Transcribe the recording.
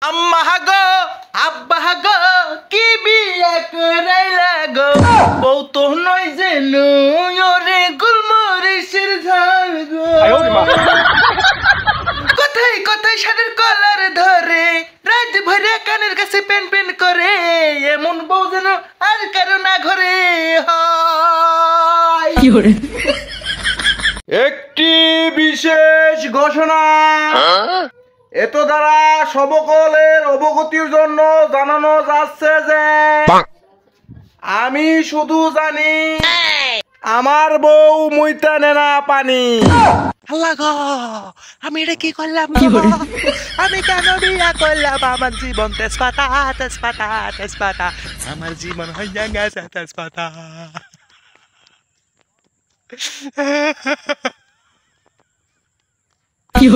আম্মা গো আব্বা গো কি বিয়া করাইলা গো বউ তো নয় যে ওরে গুলমরিচের ঝাল গো কোথায় কোথায় শাড়ির কলার ধরে রাত ভরে কানের কাছে পেন পেন করে এমন বউ যেন আর কারো না ঘরে হয়। একটি বিশেষ ঘোষণা এত দ্বারা সবকলের অবগতির জন্য জানানো যাচ্ছে যে আমি শুধু জানি আমার বউ মুইতা নেনা পানি। আল্লাহ গো আমি এটা কি করলাম গো? আমি কেন বিয়া করলাম? আমার জীবন তেজপাতা তেজপাতা তেজপাতা, আমার জীবন হইয়া গেছে তেজপাতা। কি